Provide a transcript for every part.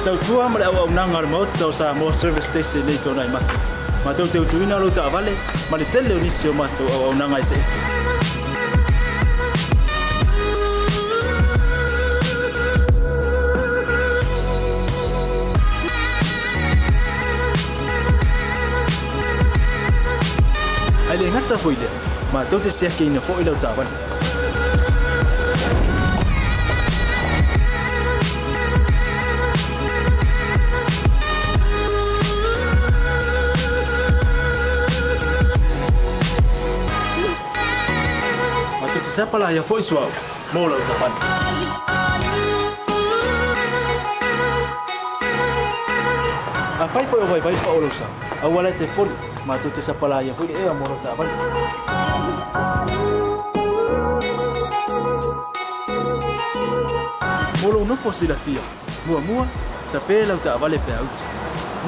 Tautua ma le au nanga remote tau sa mo service station nei tōna i matu. Ma tau te utuina lo ta avale, ma le tele o nisi o matu au nanga i se ese. Ai le ngata foi le, ma tau te sea ke ina fo i lau ta avale. Siapa lah yang voice wow, mau lau tapan. Afai foi vai pa olosa. Awala te pon, ma tu te siapa lah yang foi mau lau tapan. Molo no posila fia. Mua, tape lau ta vale pe out.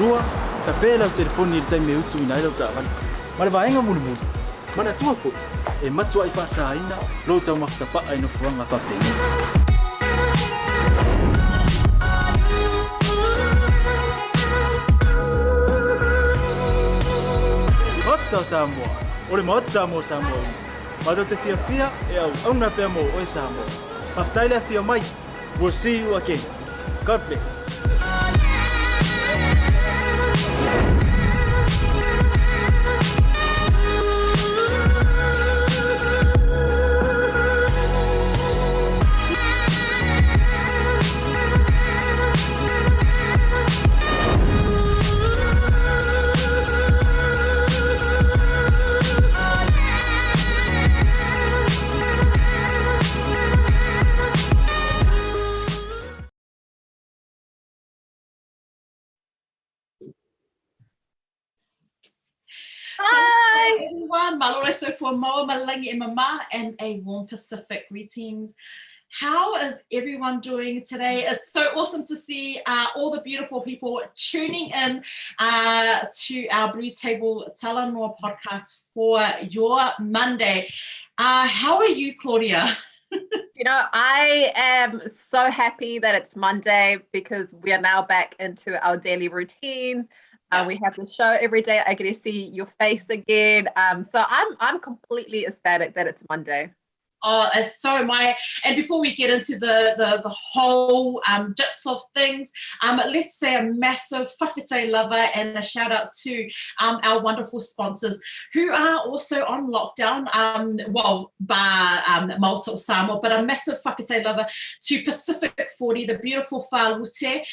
Mua, tape lau telefone ni tai me utu ina lau tapan. Male vaenga mulu. Mana tua fo. E matua i whaasaina, lo tau makitapa ai no fuanga whapeni. Hota Samoa, ore mota mo Samoa. Mato te fia e au auna pea mo o e Samoa. Maftaile fia mai, we'll see you again. God bless. Hi everyone, Malolo so for Moa Malangi e Mama and a warm Pacific greetings. How is everyone doing today? It's so awesome to see all the beautiful people tuning in to our BluTable podcast for your Monday. How are you, Claudia? You know, I am so happy that it's Monday because we are now back into our daily routines. We have the show every day. I get to see your face again. So I'm completely ecstatic that it's Monday. Oh, it's so my, and before we get into the whole depths of things, let's say a massive whawhite lover and a shout out to our wonderful sponsors who are also on lockdown, Malta or Samoa, but a massive whawhite lover to Pacific 40, the beautiful Whalute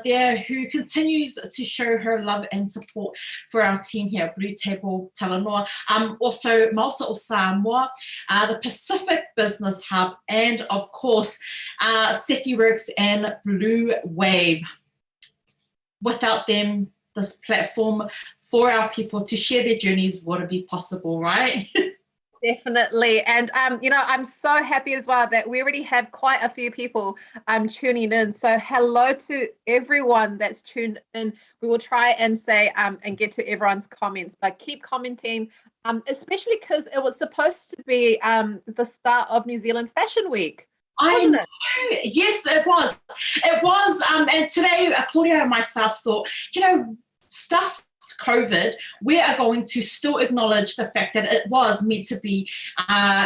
there who continues to show her love and support for our team here at BluTable Talanoa. Also Malta or Samoa, the Pacific Business Hub, and of course SekiWorks and Blue Wave. Without them, this platform for our people to share their journeys wouldn't be possible, right? Definitely. And you know, I'm so happy as well that we already have quite a few people tuning in. So hello to everyone that's tuned in. We will try and say and get to everyone's comments, but keep commenting, especially because it was supposed to be the start of New Zealand Fashion Week. I know. Yes, it was. It was. And today, Claudia and myself thought, stuff COVID, we are going to still acknowledge the fact that it was meant to be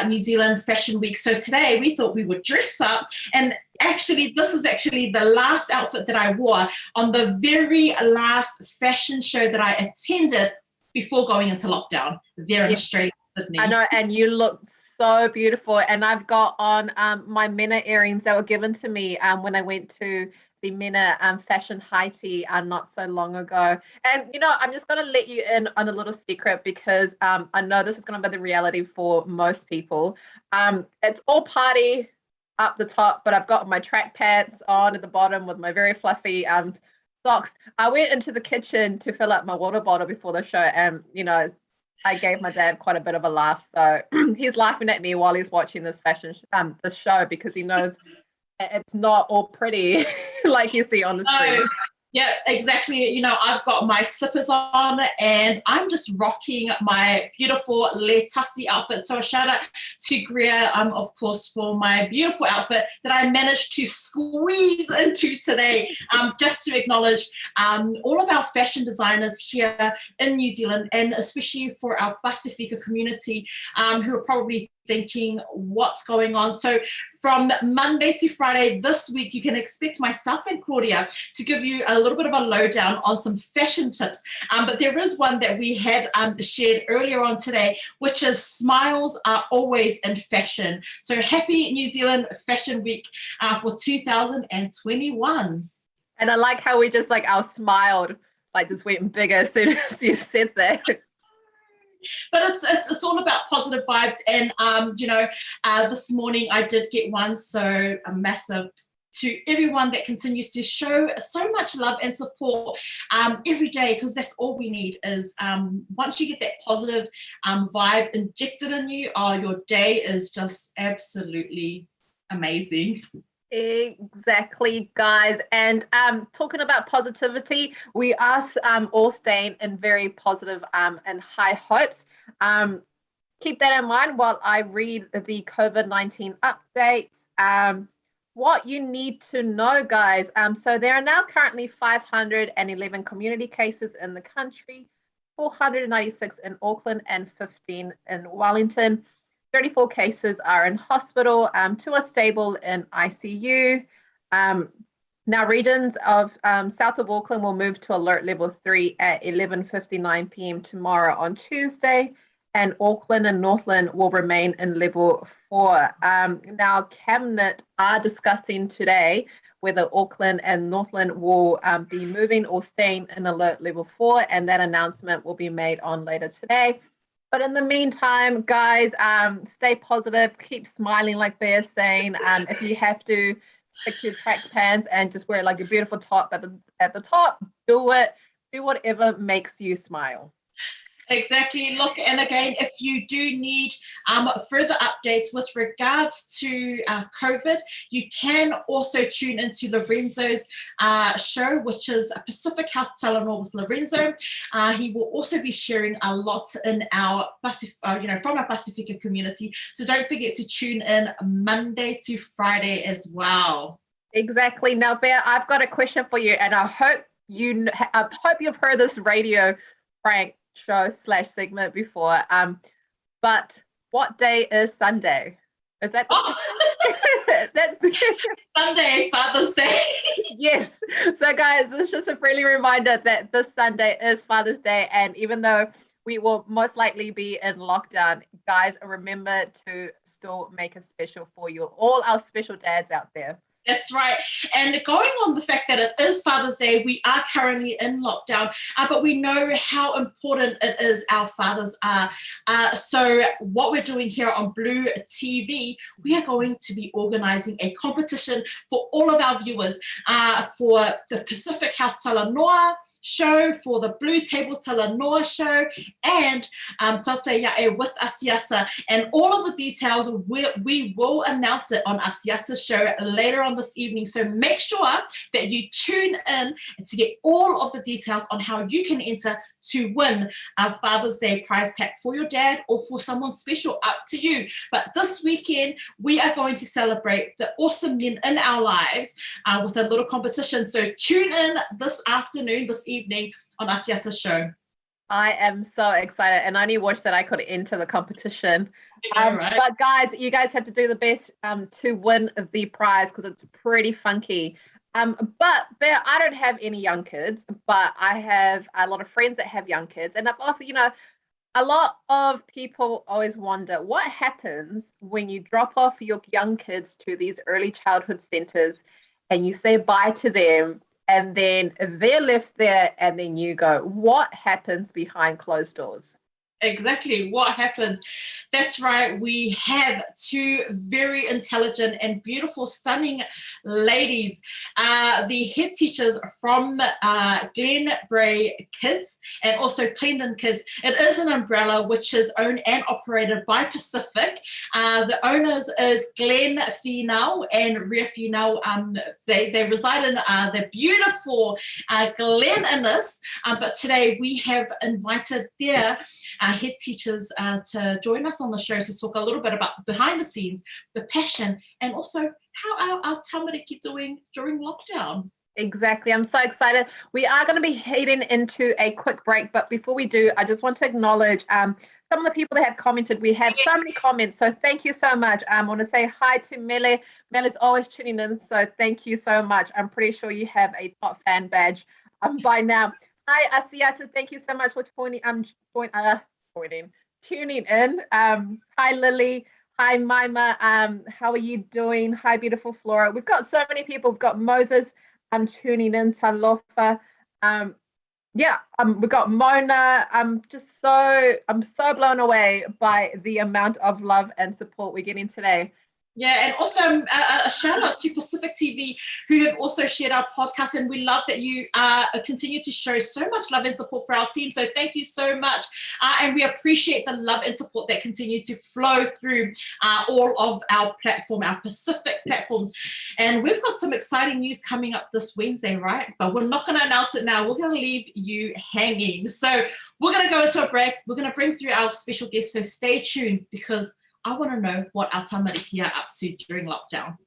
New Zealand Fashion Week. So today we thought we would dress up, and actually this is actually the last outfit that I wore on the very last fashion show that I attended before going into lockdown there in Australia, Sydney. I know, and you look so beautiful. And I've got on my Mena earrings that were given to me when I went to the Mena Fashion High Tea not so long ago. And, I'm just going to let you in on a little secret because I know this is going to be the reality for most people. It's all party up the top, but I've got my track pants on at the bottom with my very fluffy socks. I went into the kitchen to fill up my water bottle before the show, and, I gave my dad quite a bit of a laugh. So he's laughing at me while he's watching this this show because he knows it's not all pretty like you see on the screen. Yeah, exactly. I've got my slippers on and I'm just rocking my beautiful Letassi outfit. So a shout out to Greer, of course, for my beautiful outfit that I managed to squeeze into today, just to acknowledge all of our fashion designers here in New Zealand, and especially for our Pacifica community who are probably thinking what's going on. So from Monday to Friday this week, you can expect myself and Claudia to give you a little bit of a lowdown on some fashion tips. But there is one that we had shared earlier on today, which is smiles are always in fashion. So happy New Zealand Fashion Week for 2021. And I like how we just our smiled just went bigger as soon as you said that. But it's all about positive vibes, and this morning I did get one, so a massive to everyone that continues to show so much love and support every day, because that's all we need is once you get that positive vibe injected in you, your day is just absolutely amazing. Exactly, guys. And talking about positivity, we are all staying in very positive and high hopes. Keep that in mind while I read the COVID-19 updates. What you need to know, guys. So there are now currently 511 community cases in the country, 496 in Auckland and 15 in Wellington. 34 cases are in hospital, 2 are stable in ICU. Now, regions of south of Auckland will move to alert level 3 at 11:59 p.m. tomorrow on Tuesday, and Auckland and Northland will remain in level 4. Now, Cabinet are discussing today whether Auckland and Northland will be moving or staying in alert level 4, and that announcement will be made on later today. But in the meantime, guys, stay positive, keep smiling like Bear's saying. If you have to stick to your track pants and just wear a beautiful top at the top, do it. Do whatever makes you smile. Exactly. Look, and again, if you do need further updates with regards to COVID, you can also tune into Lorenzo's show, which is a Pacific Health Talanoa with Lorenzo. He will also be sharing a lot in our from our Pacifica community. So don't forget to tune in Monday to Friday as well. Exactly. Now, Bear, I've got a question for you, and I hope you've heard this radio prank show / segment before, but what day is Sunday? Is that that's Sunday, Father's Day? Yes. So guys, it's just a friendly reminder that this Sunday is Father's Day, and even though we will most likely be in lockdown, guys, remember to still make it special for you, all our special dads out there. That's right. And going on the fact that it is Father's Day, we are currently in lockdown, but we know how important it is our fathers are. So what we're doing here on Blue TV, we are going to be organising a competition for all of our viewers for the Pacific Health Talanoa show, for the BluTable Talanoa show, and Taute Yae with Asiata. And all of the details, we will announce it on Asiata's show later on this evening. So make sure that you tune in to get all of the details on how you can enter to win our Father's Day prize pack for your dad or for someone special, up to you. But this weekend, we are going to celebrate the awesome men in our lives with a little competition. So tune in this afternoon, this evening on Asiata's show. I am so excited, and I only watched that I could enter the competition. Right? But guys, you guys have to do the best to win the prize because it's pretty funky. But Bea, I don't have any young kids, but I have a lot of friends that have young kids, and I've often, a lot of people always wonder what happens when you drop off your young kids to these early childhood centers and you say bye to them. And then they're left there, and then you go, what happens behind closed doors? Exactly. What happens? That's right. We have two very intelligent and beautiful, stunning ladies, the head teachers from Glenbrae Kids and also Clendon Kids. It is an umbrella which is owned and operated by Pacific. The owners is Glenn Finau and Ria Finau. They reside in the beautiful Glen Innes, but today we have invited their head teachers to join us on the show to talk a little bit about the behind the scenes, the passion, and also how our tamariki doing during lockdown. Exactly. I'm so excited. We are going to be heading into a quick break, but before we do, I just want to acknowledge some of the people that have commented. We have so many comments, so thank you so much. I want to say hi to Mele. Mele's always tuning in, so thank you so much. I'm pretty sure you have a top fan badge by now. Hi, Asiata. Thank you so much for tuning in. Hi, Lily. Hi, Maima. How are you doing? Hi, beautiful Flora. We've got so many people. We've got Moses. Tuning in. Talofa. We've got Mona. I'm so blown away by the amount of love and support we're getting today. Yeah, and also a shout out to Pacific TV, who have also shared our podcast, and we love that you continue to show so much love and support for our team. So thank you so much, and we appreciate the love and support that continue to flow through all of our Pacific platforms. And we've got some exciting news coming up this Wednesday, right? But we're not going to announce it now. We're going to leave you hanging. So we're going to go into a break. We're going to bring through our special guests. So stay tuned, because I want to know what our tamariki are up to during lockdown.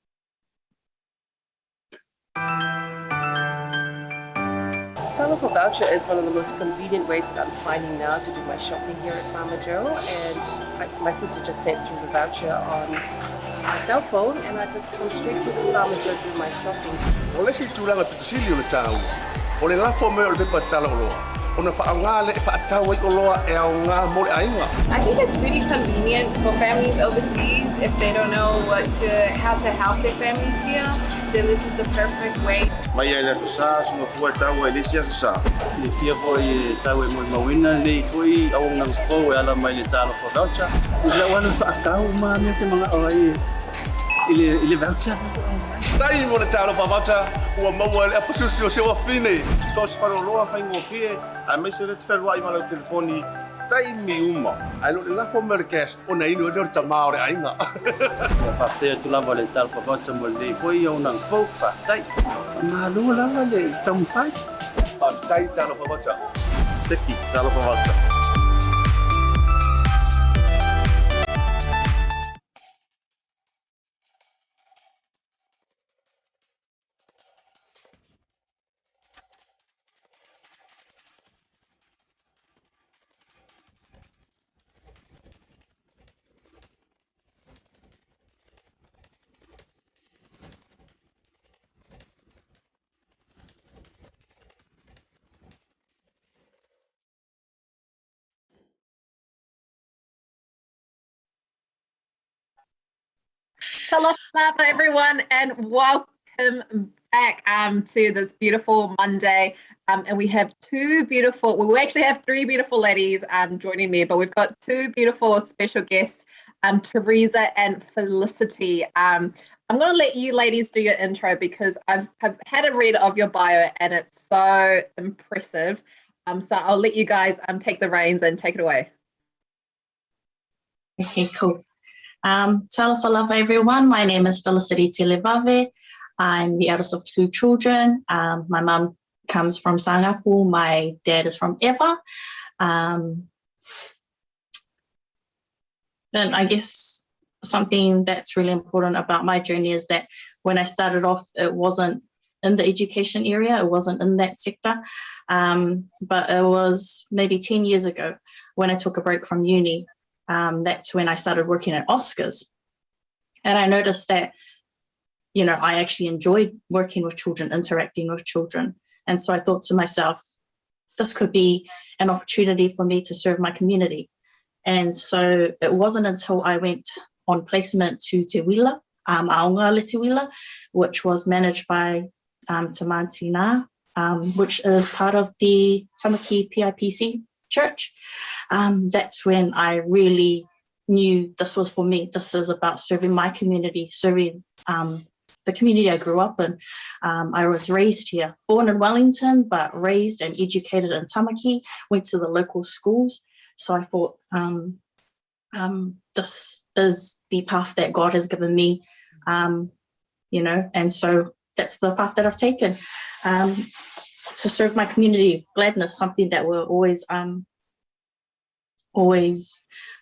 Televave voucher is one of the most convenient ways that I'm finding now to do my shopping here at Farmer Joe, and my sister just sent through the voucher on my cell phone, and I just come straight to Farmer Joe to do my shopping. Ole si tulanga pitusili o le tau. Ole la fo me o le patala o loa. Ona whaanga le whaatau i o loa e au ngā more ainga. I think it's really convenient for families overseas if they don't know how to help their families here. Then this is the perfect way. Mai ai la sa so fua tau e lesia sa. Le fia foi sa we mo mawina le foi au nang fo e ala mai le talo for voucher. Ile wana whaatau ma me te mga oi ile voucher. Tai mo le talo voucher ua mau le apusu se o fine. So se paro loa fai ngo fie. A me se le tferwa i malo telefoni tai mi uma. Ai lo la fo merkes ona ino le tama ore ainga. Pa te tu la vole tal for voucher mo le foi au nang fo pa tai. Ma lo la le tam fai. Pa tai talo voucher. Teki talo voucher. Talofa everyone, and welcome back to this beautiful Monday. And we have we actually have three beautiful ladies joining me, but we've got two beautiful special guests, Theresa and Felicity. I'm going to let you ladies do your intro because I've had a read of your bio and it's so impressive. So I'll let you guys take the reins and take it away. Okay, cool. Televave everyone. My name is Felicity Televave. I'm the eldest of two children. My mum comes from Sangapu. My dad is from Ewa. And I guess something that's really important about my journey is that when I started off, it wasn't in the education area, it wasn't in that sector. But it was maybe 10 years ago when I took a break from uni. That's when I started working at Oscars. And I noticed that, I actually enjoyed working with children, interacting with children. And so I thought to myself, this could be an opportunity for me to serve my community. And so it wasn't until I went on placement to Te Wila, Aonga Le Te Wila, which was managed by Tamantina, which is part of the Tamaki PIPC church. That's when I really knew this was for me. This is about serving my community, serving the community I grew up in. I was raised here, born in Wellington, but raised and educated in Tamaki, went to the local schools. So I thought, this is the path that God has given me, and so that's the path that I've taken, to serve my community. Gladness, something that we're always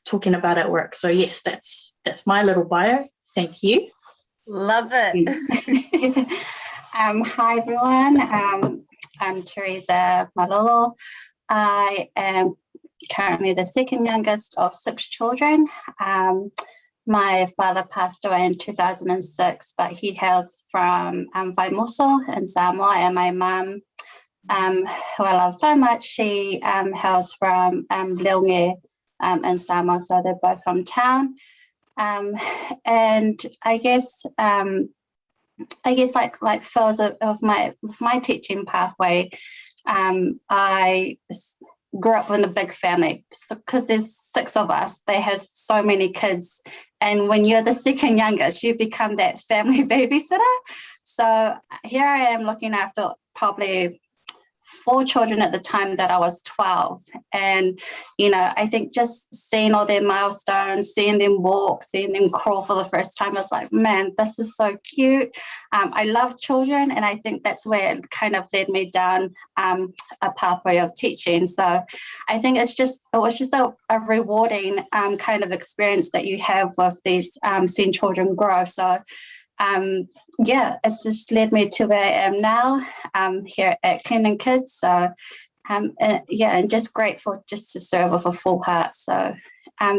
talking about at work. So yes, that's my little bio. Thank you. Love it. Hi everyone. I'm Theresa Malolo. I am currently the second youngest of 6 children. My father passed away in 2006, but he hails from Vaimuso in Samoa, and my mum, who I love so much, she hails from Leonge in Samoa, so they're both from town. And I guess like Phil's of my teaching pathway, I grew up in a big family because there's 6 of us. They have so many kids, and when you're the second youngest, you become that family babysitter. So here I am looking after probably 4 children at the time that I was 12. And, I think just seeing all their milestones, seeing them walk, seeing them crawl for the first time, I was like, man, this is so cute. I love children. And I think that's where it kind of led me down a pathway of teaching. So I think it was just a rewarding kind of experience that you have with these seeing children grow. So it's just led me to where I am now, here at Clendon Kids. So, and just grateful just to serve with a full heart. So,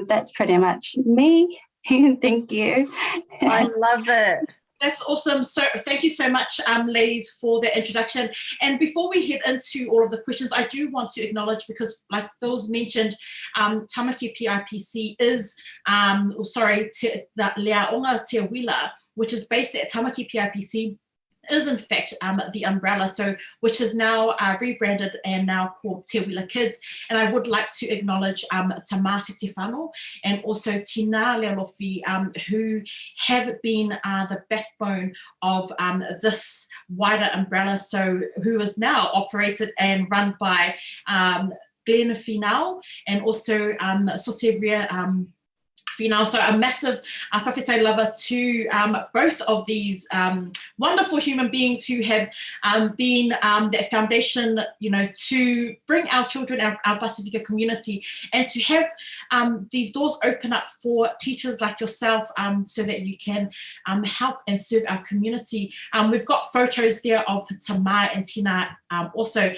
that's pretty much me. Thank you. I love it. That's awesome. So thank you so much, ladies, for the introduction. And before we head into all of the questions, I do want to acknowledge, because like Phil's mentioned, Tamaki PIPC is, the Leaonga Te Wila, which is based at Tamaki PIPC, is in fact the umbrella, which is now rebranded and now called Te Wila Kids. And I would like to acknowledge Tamasi Te Whano and also Tina Lealofi, who have been the backbone of this wider umbrella, who is now operated and run by Glenn Finau and also Sotevria Finau. So a massive whawhitai lava to both of these wonderful human beings who have been that foundation, to bring our children, our Pasifika community, and to have these doors open up for teachers like yourself, so that you can help and serve our community. We've got photos there of Tamai and Tina also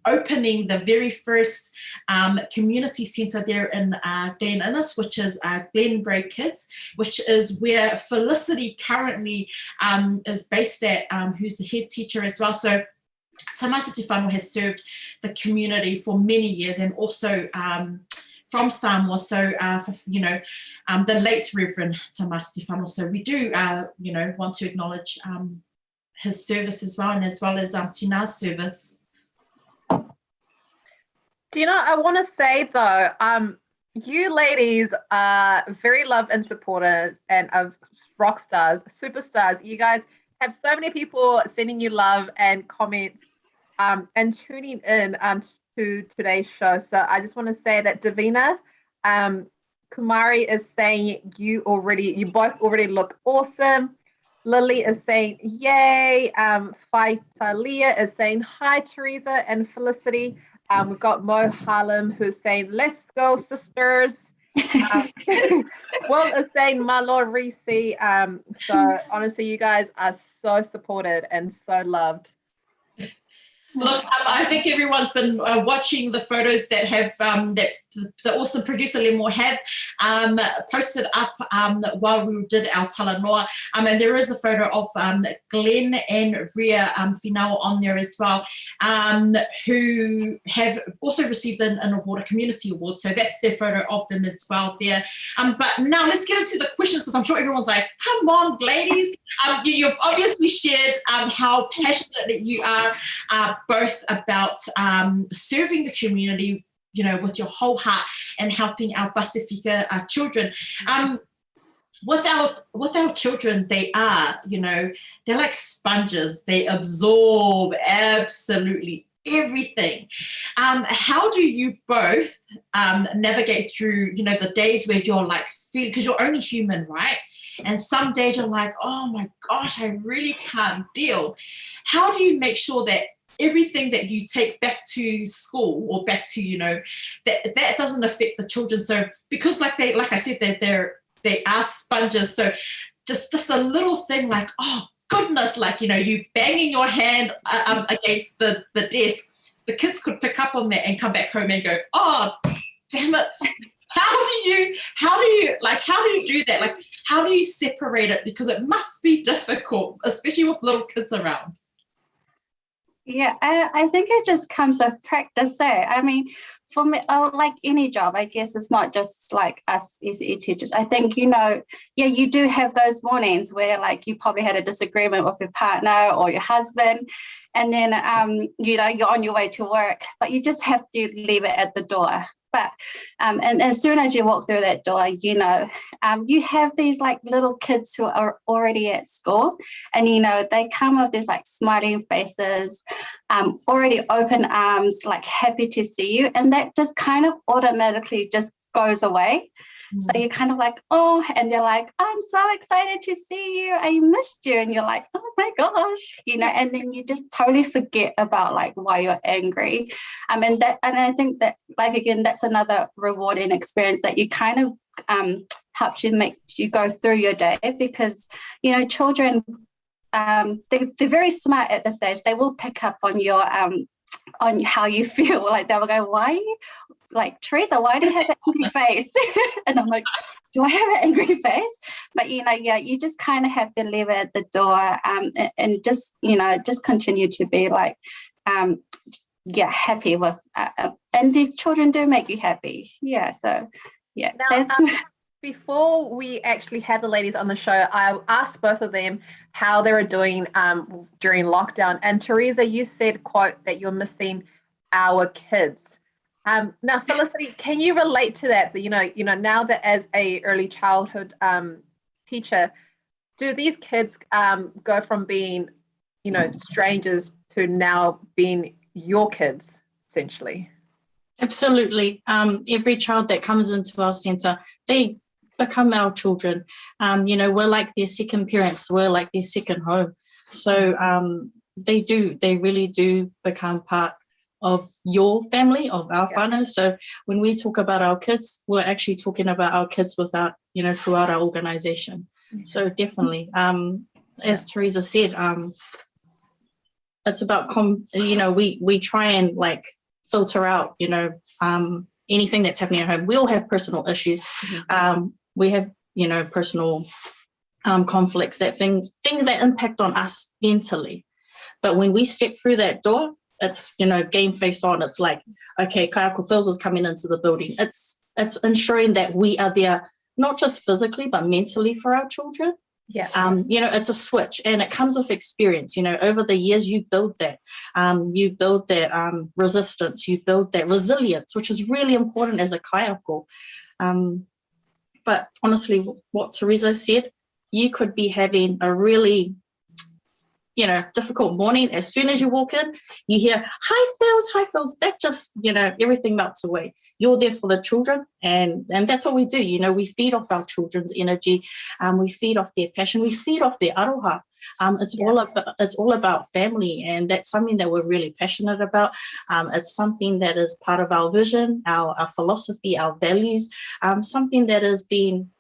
opening the very first community centre there in Glen Innes, which is Glenbrae Kids, which is where Felicity currently is based at, who's the head teacher as well. So Tamasi Te Whano has served the community for many years, and also from Samoa, the late Reverend Tamasi Te Whano. So we do, want to acknowledge his service as well, and as well as Tina's service. I want to say though, you ladies are very loved and supported, and of rock stars, superstars. You guys have so many people sending you love and comments and tuning in to today's show. So I just want to say that Davina, Kumari is saying you both already look awesome. Lily is saying, yay. Faitalia is saying, hi, Theresa and Felicity. We've got Mo Harlem who's saying, let's go, sisters. Will is saying, Malo Reese. So honestly, you guys are so supported and so loved. Look, I think everyone's been watching the photos that have that the awesome producer Lemore have posted up while we did our talanoa. And there is a photo of Glenn and Rhea Finau on there as well, who have also received an award, a community award. So that's their photo of them as well there. But now let's get into the questions, because I'm sure everyone's like, come on, ladies. You've obviously shared how passionate you are both about serving the community, with your whole heart, and helping our Pasifika children. With our children, they are, they're like sponges. They absorb absolutely everything. How do you both navigate through, the days where you're like, because you're only human, right? And some days you're like, oh my gosh, I really can't deal. How do you make sure that everything that you take back to school or back to, that doesn't affect the children? So because like I said, they are sponges. So just a little thing like, oh goodness, like, you banging your hand against the desk, the kids could pick up on that and come back home and go, oh, damn it. How do you do that? Like, how do you separate it? Because it must be difficult, especially with little kids around. Yeah, I think it just comes with practice. I mean, for me, like any job, I guess it's not just like us ECE teachers. I think, you do have those mornings where like you probably had a disagreement with your partner or your husband, and then, you're on your way to work, but you just have to leave it at the door. But and as soon as you walk through that door, you have these like little kids who are already at school, and they come with these like smiling faces, already open arms, like happy to see you, and that just kind of automatically just goes away. So you're kind of like, oh, and they're like, I'm so excited to see you. I missed you. And you're like, oh my gosh, and then you just totally forget about like why you're angry. And I think that, like, again, that's another rewarding experience that you kind of helps you make you go through your day, because, children, they're very smart at this stage. They will pick up on your on how you feel. Like they will go, why, like, Theresa, why do you have an angry face? And I'm like, do I have an angry face? But you just kind of have to leave it at the door, and just just continue to be like happy with and these children do make you happy. So now, before we actually had the ladies on the show, I asked both of them how they were doing during lockdown. And Theresa, you said, quote, that you're missing our kids. Now, Felicity, can you relate to that? Now that as a early childhood teacher, do these kids go from being, strangers to now being your kids, essentially? Absolutely. Every child that comes into our centre, they become our children. We're like their second parents. We're like their second home. So they really do become part of your family, of our whānau. So when we talk about our kids, we're actually talking about our kids without, throughout our organisation. So definitely, as Theresa said, it's about, we try and like filter out, anything that's happening at home. We all have personal issues. We have, personal conflicts, that things that impact on us mentally. But when we step through that door, it's, game face on. It's like, okay, Kaiako Phils is coming into the building. It's ensuring that we are there, not just physically, but mentally for our children. Yeah. It's a switch, and it comes with experience. Over the years, you build that. You build that resistance. You build that resilience, which is really important as a kaiako. But honestly, what Theresa said, you could be having a really difficult morning, as soon as you walk in, you hear, hi, Phils, that just, everything melts away. You're there for the children, and that's what we do. We feed off our children's energy, we feed off their passion, we feed off their aroha. It's all about family, and that's something that we're really passionate about. It's something that is part of our vision, our philosophy, our values, something that has been,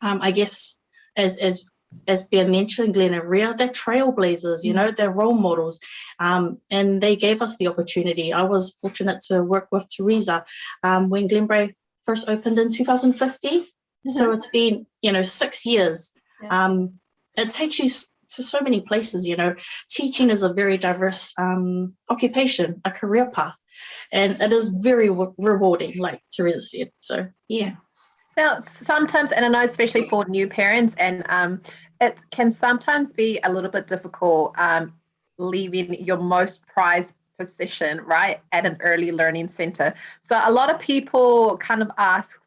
I guess, as Pea mentioned, Glenn and Rhea, they're trailblazers, they're role models, and they gave us the opportunity. I was fortunate to work with Theresa when Glenbrae first opened in 2015. So it's been, 6 years. It takes you to so many places. Teaching is a very diverse occupation, a career path, and it is very rewarding, like Theresa said. So, yeah. Now, sometimes, and I know especially for new parents, and it can sometimes be a little bit difficult leaving your most prized possession, right, at an early learning center. So a lot of people kind of ask,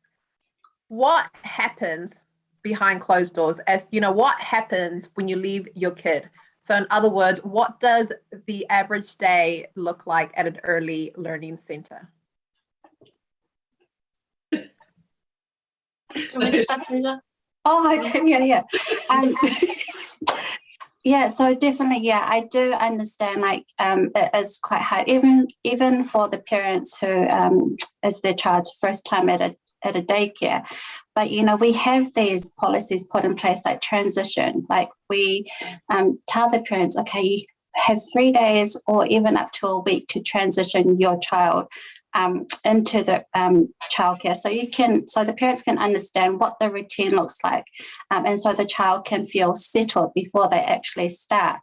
what happens behind closed doors? As what happens when you leave your kid? So in other words, what does the average day look like at an early learning center? Can we start, Theresa? Oh, okay, yeah. Yeah, so definitely, I do understand, it is quite hard, even for the parents who it's their child's first time at a daycare. But, we have these policies put in place, like transition. Like we tell the parents, okay, you have 3 days or even up to a week to transition your child into the childcare, so the parents can understand what the routine looks like, and so the child can feel settled before they actually start.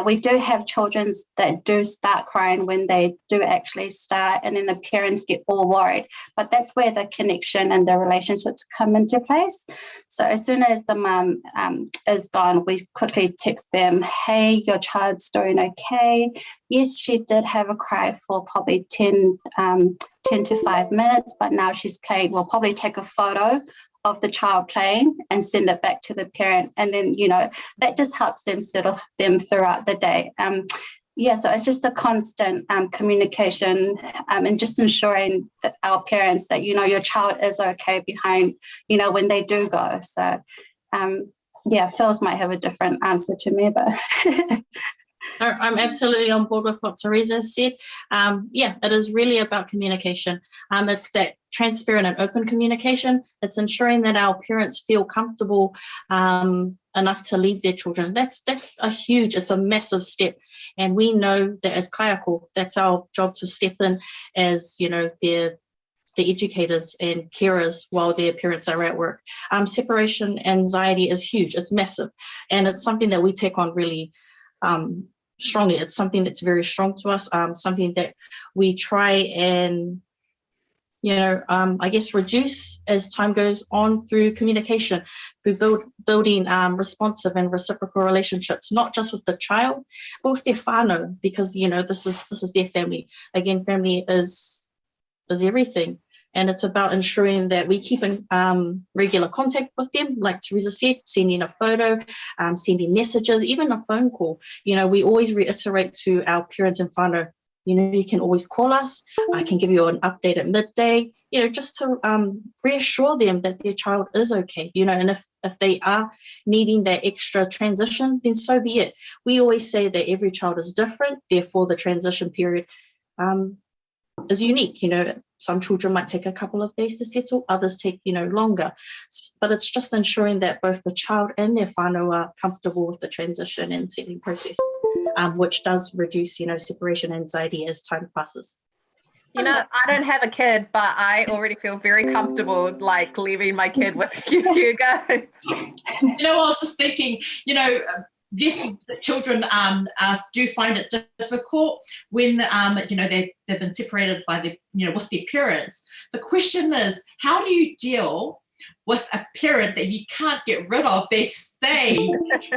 We do have children that do start crying when they do actually start, and then the parents get all worried. But that's where the connection and the relationships come into place. So as soon as the mum is gone, we quickly text them, hey, your child's doing okay. Yes, she did have a cry for probably 10 to 5 minutes, but now she's playing. We'll probably take a photo of the child playing and send it back to the parent, and then that just helps them settle them throughout the day. So it's just a constant communication, and just ensuring that our parents that your child is okay behind when they do go. So Phils might have a different answer to me, but I'm absolutely on board with what Theresa said. It is really about communication. It's that transparent and open communication. It's ensuring that our parents feel comfortable enough to leave their children. That's it's a massive step. And we know that as kaiako, that's our job to step in as, the educators and carers while their parents are at work. Separation anxiety is huge. It's massive. And it's something that we take on really strongly. It's something that's very strong to us, something that we try and, I guess reduce as time goes on through communication, through building responsive and reciprocal relationships, not just with the child, but with their whānau, because, this is their family. Again, family is everything. And it's about ensuring that we keep in regular contact with them, like Theresa said, sending a photo, sending messages, even a phone call. We always reiterate to our parents and whānau, you can always call us. I can give you an update at midday, just to reassure them that their child is okay, and if they are needing that extra transition, then so be it. We always say that every child is different, therefore the transition period is unique. Some children might take a couple of days to settle, others take, longer. But it's just ensuring that both the child and their whānau are comfortable with the transition and settling process, which does reduce, separation anxiety as time passes. I don't have a kid, but I already feel very comfortable, leaving my kid with you guys. I was just thinking, yes, children do find it difficult when they've been separated by with their parents. The question is, how do you deal with a parent that you can't get rid of? They stay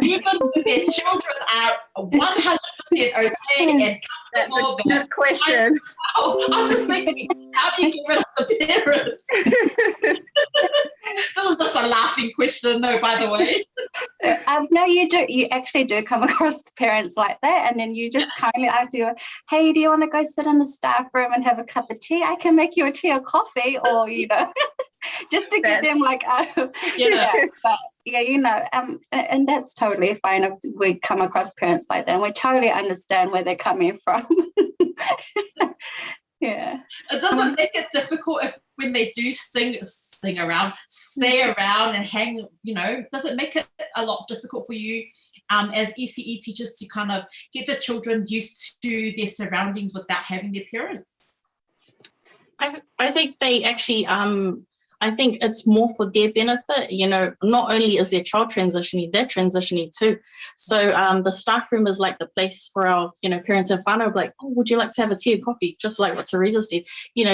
even when their children are 100% okay and comfortable. That's a good question. I'm just thinking, how do you get rid of the parents? This is just a laughing question, though, by the way. No, you do. You actually do come across parents like that, and then you just kindly ask you, "Hey, do you want to go sit in the staff room and have a cup of tea? I can make you a tea or coffee," or just to get them like, But and that's totally fine if we come across parents like that, and we totally understand where they're coming from. Yeah. It doesn't make it difficult when they do stay around and hang, does it make it a lot difficult for you as ECE teachers to kind of get the children used to their surroundings without having their parent? I think they actually, I think it's more for their benefit. Not only is their child transitioning, they're transitioning too. So the staff room is like the place for our, parents and whānau, like, oh, would you like to have a tea and coffee? Just like what Theresa said,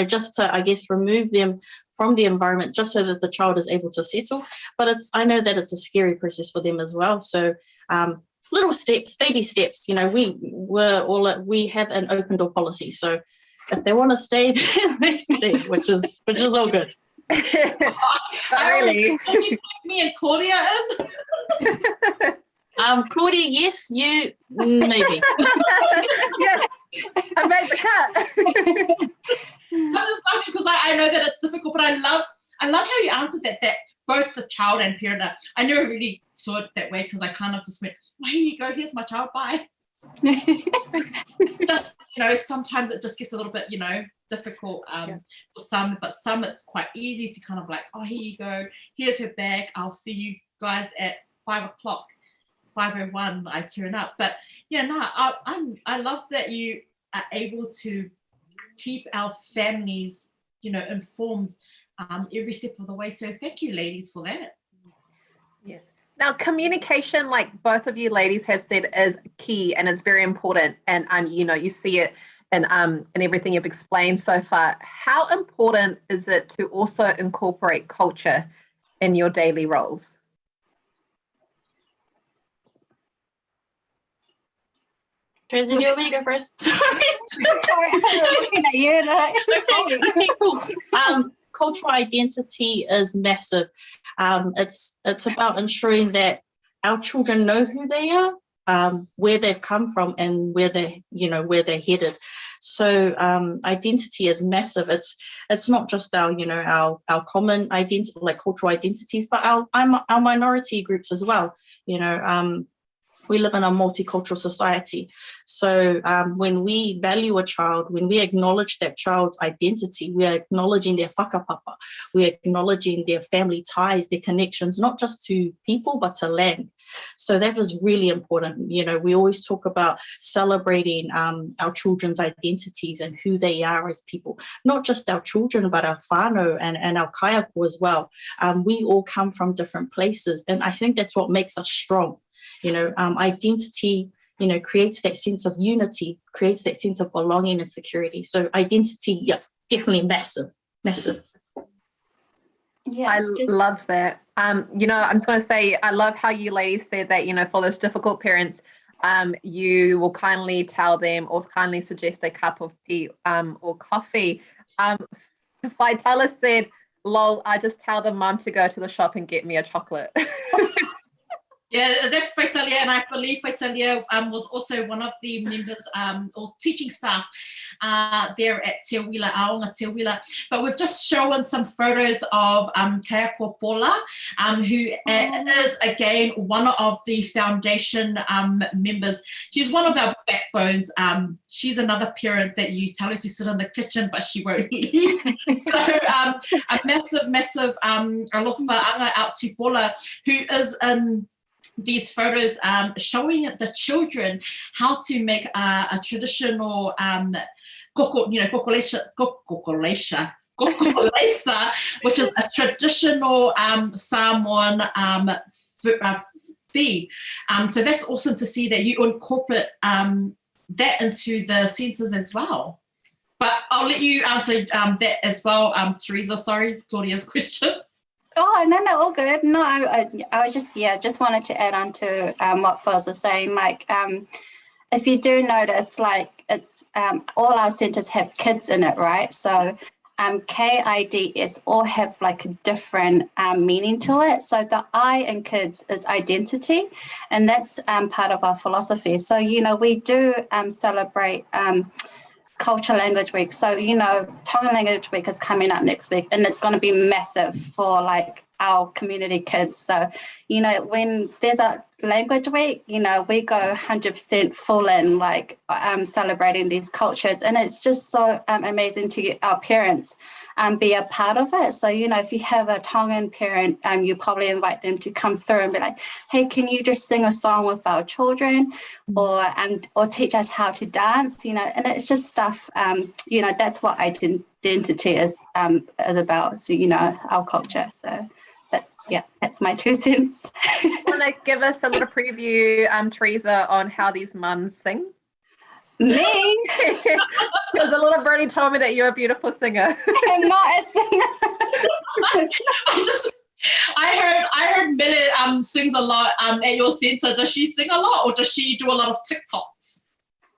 just to, I guess, remove them from the environment just so that the child is able to settle. But I know that it's a scary process for them as well. So little steps, baby steps, we have an open door policy. So if they want to stay, they stay, which is all good. Really? Can you take me and Claudia in? Claudia, yes, you maybe. Yes, I made the cut. I'm just laughing because I know that it's difficult, but I love how you answered that both the child and parent I never really saw it that way, because I kind of just went, well, here you go, here's my child, bye. Just sometimes it just gets a little bit difficult for some, but some it's quite easy to kind of like, oh, here you go, here's her bag, I'll see you guys at 5:00, 5:01 I turn up. But I love that you are able to keep our families informed every step of the way, so thank you ladies for that. Yes. Now, communication, like both of you ladies have said, is key and is very important. And you see it in everything you've explained so far. How important is it to also incorporate culture in your daily roles? Theresa, do you want me to go first? Sorry. I'm looking at you. Okay, cool. Cultural identity is massive. It's about ensuring that our children know who they are, where they've come from, and where they're headed. So identity is massive. It's not just our common identity, like cultural identities, but our minority groups as well. We live in a multicultural society. So when we value a child, when we acknowledge that child's identity, we are acknowledging their whakapapa, we're acknowledging their family ties, their connections, not just to people, but to land. So that is really important. We always talk about celebrating our children's identities and who they are as people, not just our children, but our whānau and our kaiako as well. We all come from different places. And I think that's what makes us strong. Identity, creates that sense of unity, creates that sense of belonging and security. So identity, definitely massive. Yeah, I love that. I'm just going to say, I love how you ladies said that, for those difficult parents, you will kindly tell them or kindly suggest a cup of tea or coffee. Vitala said, lol, I just tell the mum to go to the shop and get me a chocolate. Yeah, that's Faitalia, and I believe Faitalia was also one of the members or teaching staff there at Te Wila, Aonga Te Wila. But we've just shown some photos of Kaiako Pola, who is, again, one of the foundation members. She's one of our backbones. She's another parent that you tell her to sit in the kitchen, but she won't leave. So a massive alofa anga out to Pola, who is these photos showing the children how to make a traditional kokolesa, which is a traditional Samoan feed. So that's awesome to see that you incorporate that into the senses as well. But I'll let you answer that as well, Theresa. Sorry, Claudia's question. Oh, no, all good. No, I was just wanted to add on to what Foz was saying. Like, if you do notice, like, it's all our centres have kids in it, right? So KIDS all have like a different meaning to it. So the I in kids is identity, and that's part of our philosophy. So, we do celebrate Culture Language Week. So, Tongan Language Week is coming up next week, and it's going to be massive for like our community kids. So, when there's a language week, we go 100% full in, like celebrating these cultures. And it's just so amazing to get our parents be a part of it. So, if you have a Tongan parent, you probably invite them to come through and be like, hey, can you just sing a song with our children, or teach us how to dance, and it's just stuff, that's what identity is about. So, our culture. So that's my 2 cents. Want to give us a little preview, Theresa, on how these mums sing? Me? Because a little birdie told me that you're a beautiful singer. I'm not a singer. I heard Millie sings a lot at your centre. Does she sing a lot, or does she do a lot of TikToks?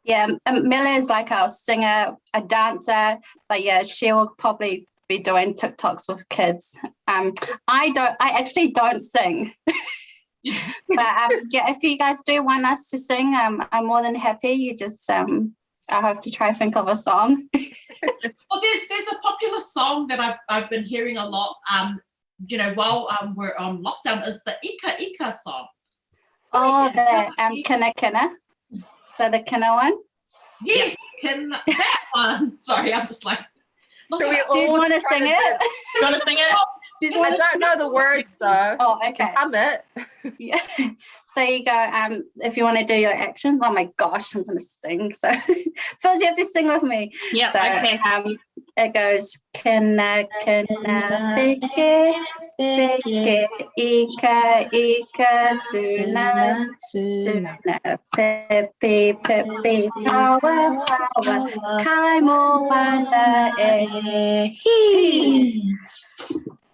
Yeah, Millie is like our singer, a dancer, but yeah, she will probably be doing TikToks with kids. I actually don't sing. But if you guys do want us to sing, I'm more than happy. You just I have to try think of a song. Well, there's a popular song that I've been hearing a lot while we're on lockdown, is the Ika Ika song. Oh, the Kina Kina. So the Kina one? Yes, that one. Sorry, I'm just like, do you want to sing it? You want to sing it? I don't know the words though. Oh, okay. Hum it. Yeah. So you go, if you want to do your actions. Oh my gosh, I'm going to sing. So first you have to sing with me. Yeah, so, okay. It goes, Kina Kina Fike Fike Ika Ika Tuna Tuna Pepe Pepe Power Power Kaimo Wanda He.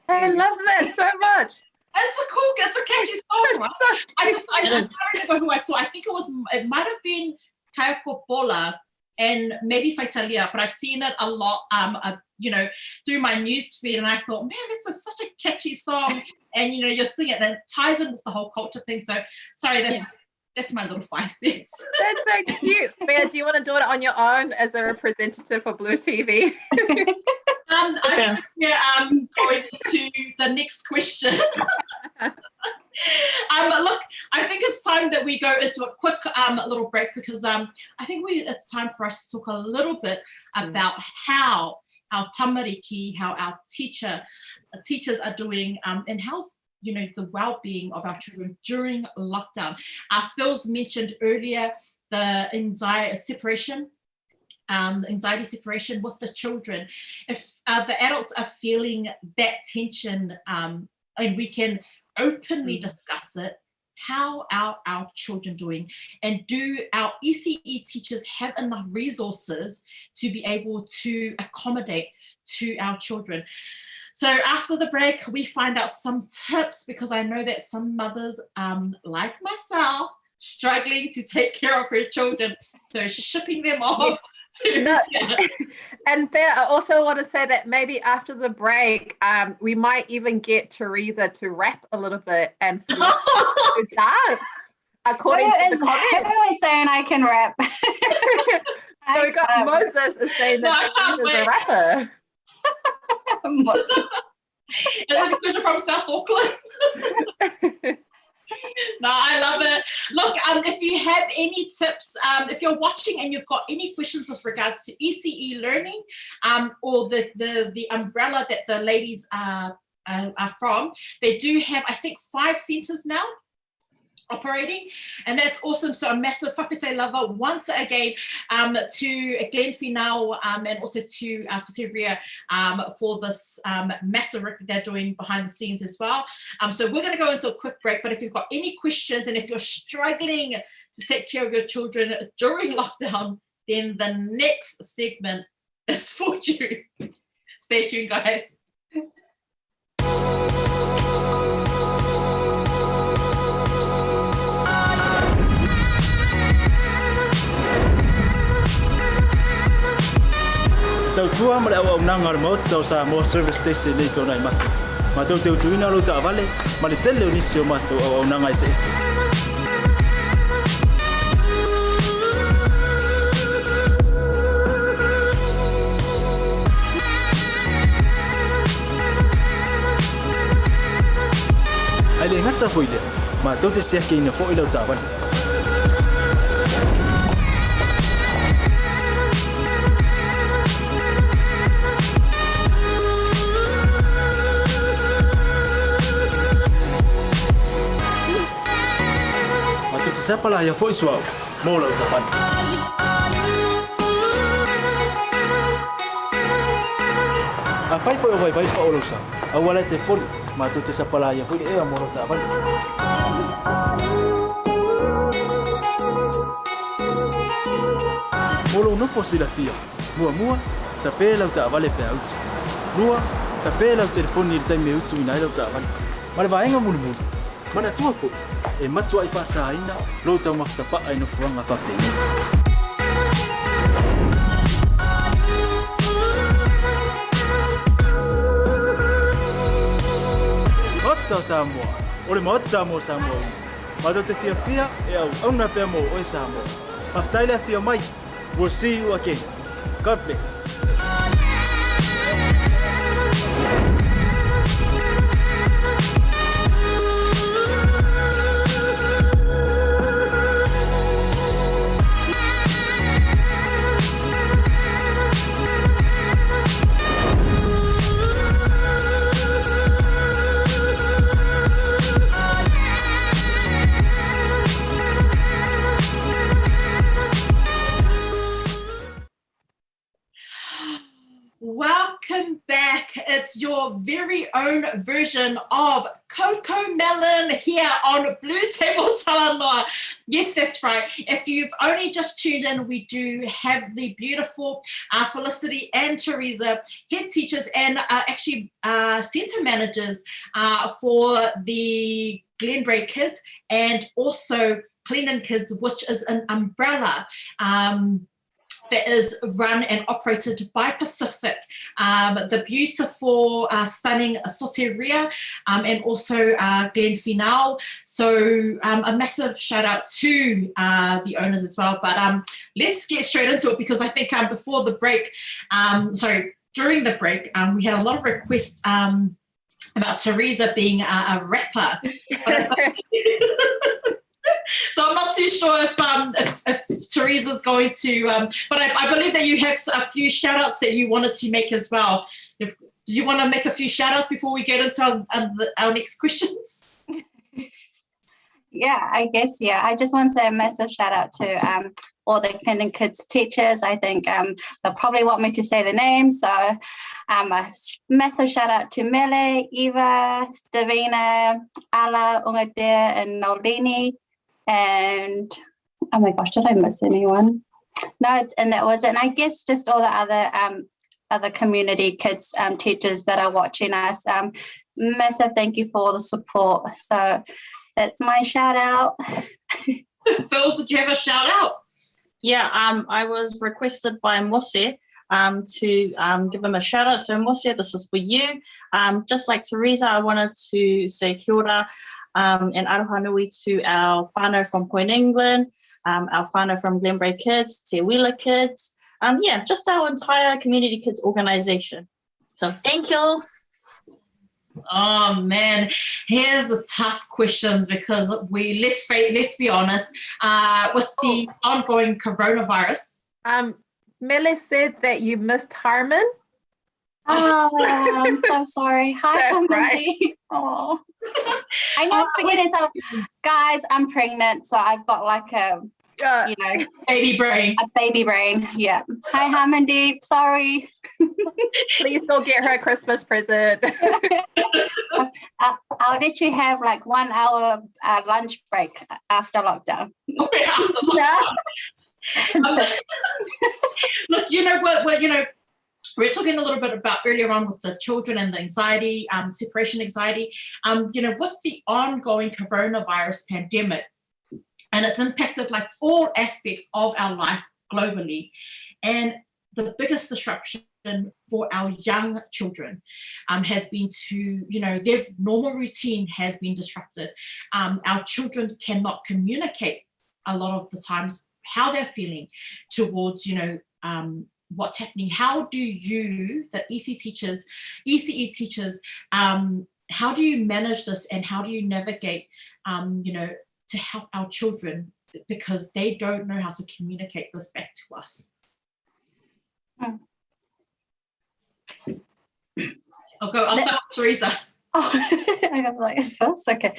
I love that so much. It's a catchy song, right? I don't remember who I saw. I think it might have been Kaya Popola and maybe Faitalia, but I've seen it a lot, through my news feed, and I thought, man, it's such a catchy song, and you're singing it, and it ties in with the whole culture thing. So, sorry, that's my little 5 cents. That's so cute. Pea, do you want to do it on your own as a representative for Blue TV? I think we're going to the next question. Look, I think it's time that we go into a quick little break, because I think it's time for us to talk a little bit about how our tamariki, how our teachers are doing, and how's the well-being of our children during lockdown. Phil's mentioned earlier the anxiety separation with the children. If the adults are feeling that tension, and we can openly discuss it, how are our children doing? And do our ECE teachers have enough resources to be able to accommodate to our children? So after the break, we find out some tips, because I know that some mothers, like myself, struggling to take care of her children. So shipping them off. And Pea, I also want to say that maybe after the break, we might even get Theresa to rap a little bit and to dance. According to the comments. Everyone's saying I can rap. So we got Moses is saying that Theresa's a rapper. Is that a question from South Auckland? No, I love it. Look, if you have any tips, if you're watching and you've got any questions with regards to ECE learning, or the umbrella that the ladies are from, they do have, I think, 5 centres now operating, and that's awesome. So a massive whakatei lava once again to Glenbrae now, and also to Soteria for this massive work that they're doing behind the scenes as well. So we're going to go into a quick break, but if you've got any questions and if you're struggling to take care of your children during lockdown, then the next segment is for you. Stay tuned, guys. Tau tua ma le au nanga le mota o Samoa Service Station nei tona I matu. Ma tau te utuina lo ta vale, ma le tele o nisi o matu au nanga I se ese. Ai le ngata foi le, ma tau te sea ke ina fo I lo ta vale. Siapa lah yang voice wow, mau lah ucapan. Apa itu yang baik Pak Olosa? Awalnya telepon, matu siapa lah yang voice mau lah ucapan. Molo no posila fia, mua, tapi lah ucapan le Pea out. Mua, tapi lah telepon ni time me utu ina lah ucapan. Mana bahenga mulu. Mana tua fo e matua I fasaina lo tau maftapa ai no fuanga papeni Mota Samoa ole mota mo Samoa Mata te fia e au na pe mo o Samoa Aftaila fia mai we'll see you again God bless Welcome back. It's your very own version of Coco Melon here on BluTable Talanoa. Yes, that's right. If you've only just tuned in, we do have the beautiful Felicity and Theresa, head teachers and actually centre managers for the Glenbrae kids and also Clendon kids, which is an umbrella that is run and operated by Pacific, the beautiful, stunning Soteria, and also Glenfinal. So a massive shout out to the owners as well. But let's get straight into it because I think before the break, during the break, we had a lot of requests about Theresa being a rapper. So I'm not too sure if Theresa's going to, but I believe that you have a few shout outs that you wanted to make as well. Do you want to make a few shout outs before we get into our next questions? Yeah, I guess, yeah. I just want to say a massive shout out to all the Clendon kids teachers. I think they'll probably want me to say the names. So a massive shout out to Mele, Eva, Davina, Ala, Ungadea, and Nolini. And oh my gosh, did I miss anyone? No, and that was it. And I guess just all the other community kids teachers that are watching us. Massive thank you for all the support. So that's my shout out. Phil, did you have a shout out? Yeah, I was requested by Mose to give him a shout out. So Mose, this is for you. Just like Theresa, I wanted to say kia ora. And aroha nui to our whānau from Point England, our whānau from Glenbrae Kids, Te Wheeler Kids, just our entire community kids organisation. So thank you. Oh man, here's the tough questions because let's be honest, with the ongoing coronavirus. Mele said that you missed Harmon. Oh, I'm so sorry. Hi, Harmon. Right. Oh, I know it's beginning. So, guys, I'm pregnant, so I've got like a, baby brain. A baby brain. Yeah. Hi, Harmon. Sorry. Please don't get her a Christmas present. I'll let you have like 1 hour lunch break after lockdown. Okay, after lockdown. Look, you know what, we're talking a little bit about earlier on with the children and the anxiety, separation anxiety, with the ongoing coronavirus pandemic, and it's impacted like all aspects of our life globally. And the biggest disruption for our young children has been to, their normal routine has been disrupted. Our children cannot communicate a lot of the times how they're feeling towards, what's happening. How do you, the ECE teachers, how do you manage this, and how do you navigate, to help our children, because they don't know how to communicate this back to us? I'll start with Theresa. I got like first. Okay.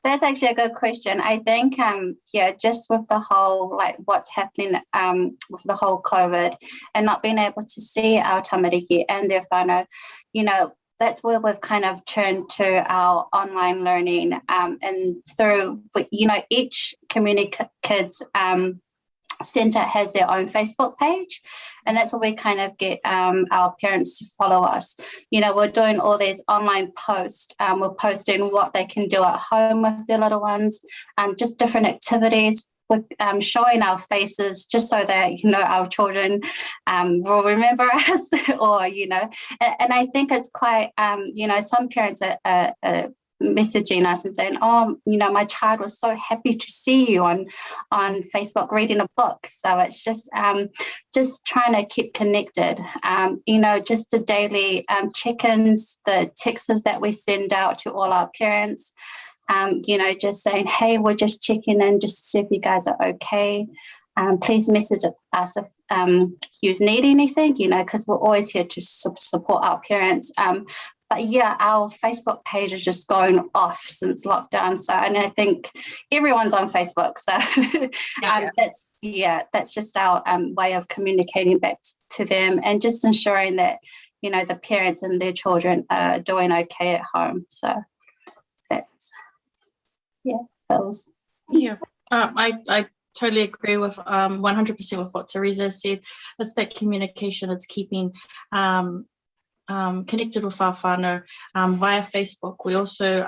That's actually a good question. I think, just with the whole, like, what's happening with the whole COVID and not being able to see our tamariki and their whānau, that's where we've kind of turned to our online learning, and through, each community kids centre has their own Facebook page, and that's where we kind of get our parents to follow us. We're doing all these online posts. We're posting what they can do at home with their little ones, just different activities. We're showing our faces just so that, our children will remember us, or, and I think it's quite, some parents are messaging us and saying, my child was so happy to see you on Facebook reading a book. So it's just trying to keep connected, just the daily check-ins, the texts that we send out to all our parents, just saying, hey, we're just checking in just to see if you guys are okay. Please message us if you need anything, because we're always here to support our parents. But yeah, our Facebook page is just going off since lockdown. So, and I think everyone's on Facebook. So that's just our way of communicating back to them, and just ensuring that, the parents and their children are doing okay at home. So that's, those. Yeah, I totally agree with 100% with what Theresa said. It's that communication. It's keeping connected with our whānau via Facebook. We also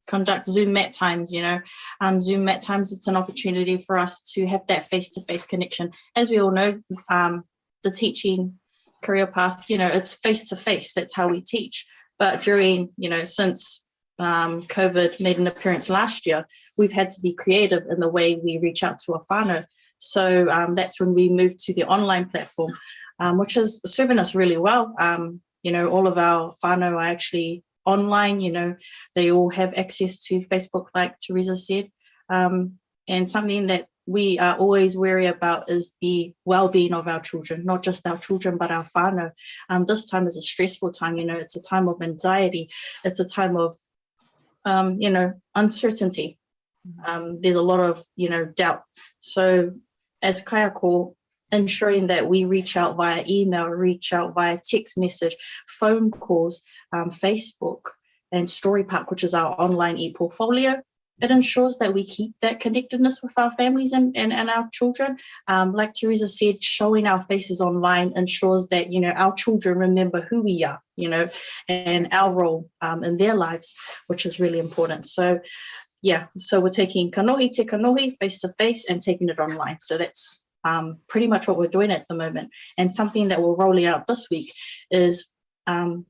conduct Zoom mat times, Zoom mat times, it's an opportunity for us to have that face-to-face connection. As we all know, the teaching career path, it's face-to-face, that's how we teach. But during, since COVID made an appearance last year, we've had to be creative in the way we reach out to our whānau. So that's when we moved to the online platform, which is serving us really well. All of our whānau are actually online, they all have access to Facebook, like Theresa said. And something that we are always wary about is the well-being of our children, not just our children, but our whānau. This time is a stressful time, it's a time of anxiety. It's a time of, uncertainty. There's a lot of, doubt. So as kaiako, ensuring that we reach out via email, reach out via text message, phone calls, Facebook, and Story Park, which is our online e-portfolio. It ensures that we keep that connectedness with our families and our children. Like Theresa said, showing our faces online ensures that, our children remember who we are, and our role in their lives, which is really important. So, so we're taking kanohi te kanohi face-to-face and taking it online. So that's pretty much what we're doing at the moment. And something that we're rolling out this week is